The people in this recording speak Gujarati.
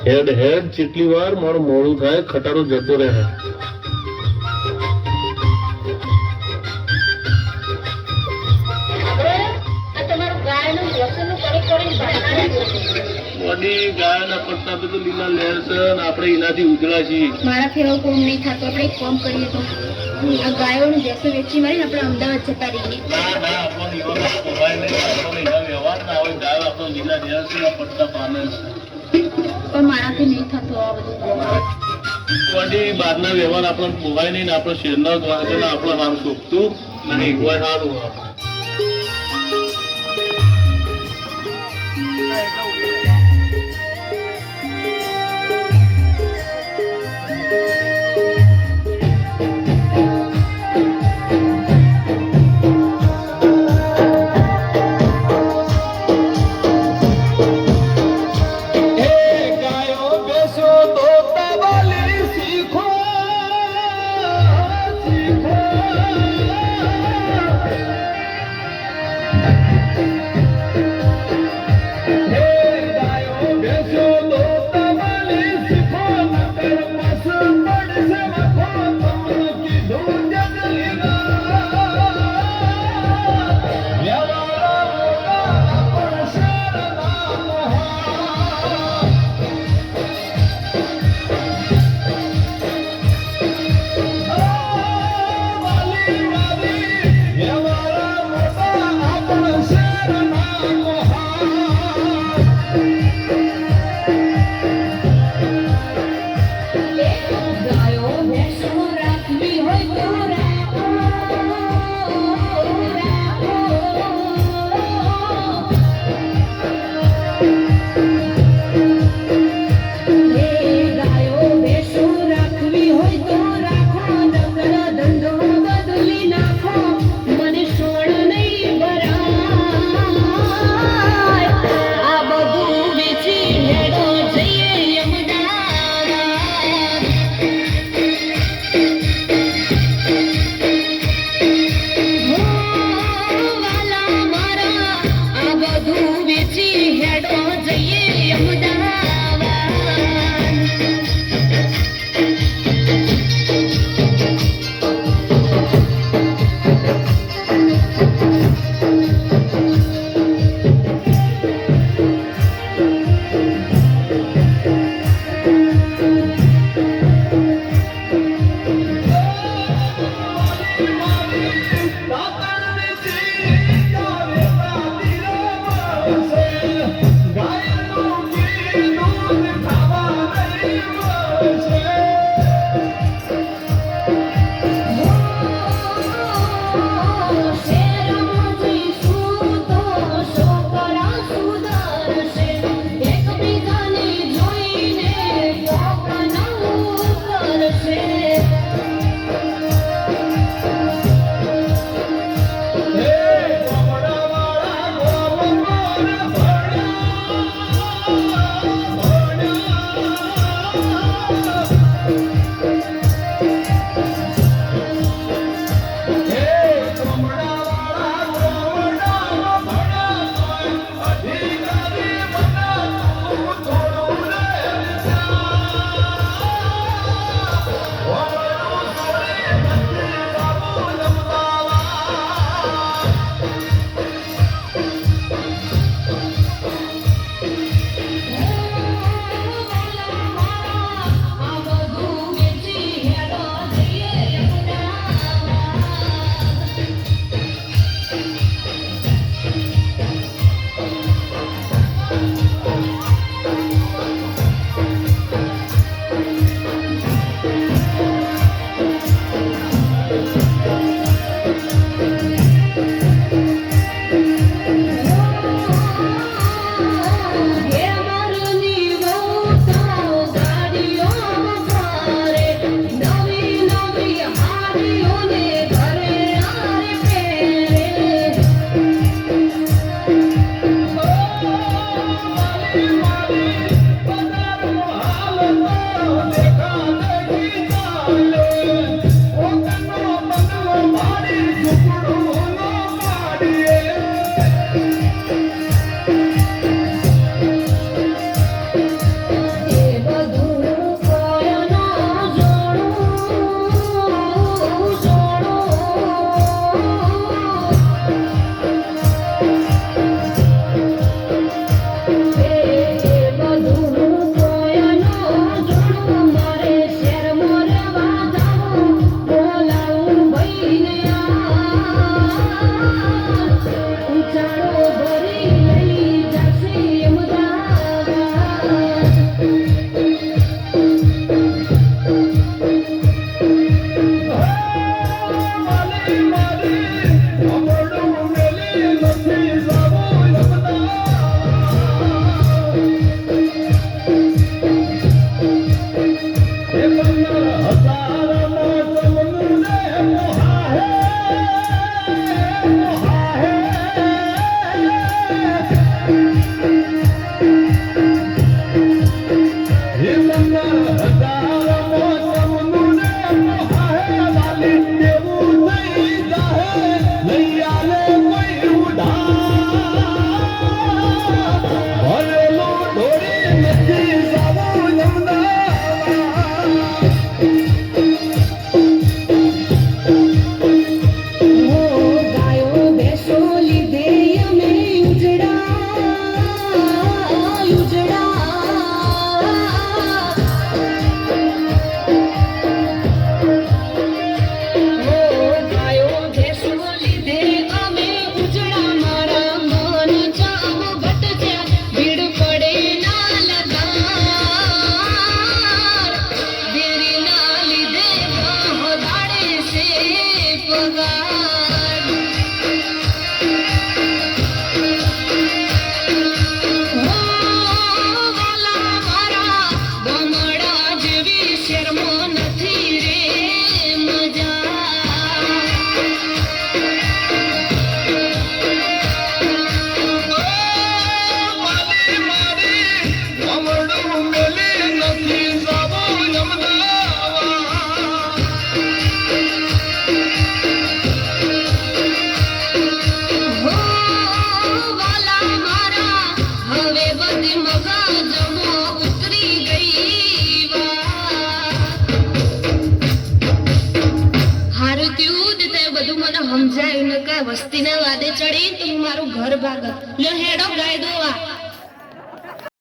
હેડ હેડ જેટલી વાર મારું મોડું થાય ખટારો જતો રહે. ગાયના પટ્ટા બધું લીલા લહેર છે અને આપણે એનાથી ઉજળા છીએ. મારાથી એવો કોમ નહીં થતો. આપણે એક કામ કરીએ તો આ ગાયોનું ભેંસો વેચી મારીને આપણે અમદાવાદ જતા રહીએ. ના ના, આપણને એવો ખોવાય નહીં. આપણને એના વ્યવહાર ના હોય. ગાયો આપણો લીલા લહેર છે, પટ્ટા પાને છે. પણ મારાથી નહીં થતો આ બધું. બહારના વ્યવહાર આપણને ખોવાય નહીં ને આપણે શહેરના દ્વારા છે ને આપણે સારું શોખતું નહીં. કોઈ સારું વસ્તીના વાદે ચડી તો હું મારું ઘર ભાગત લ્યો હેડો ગાય દોવા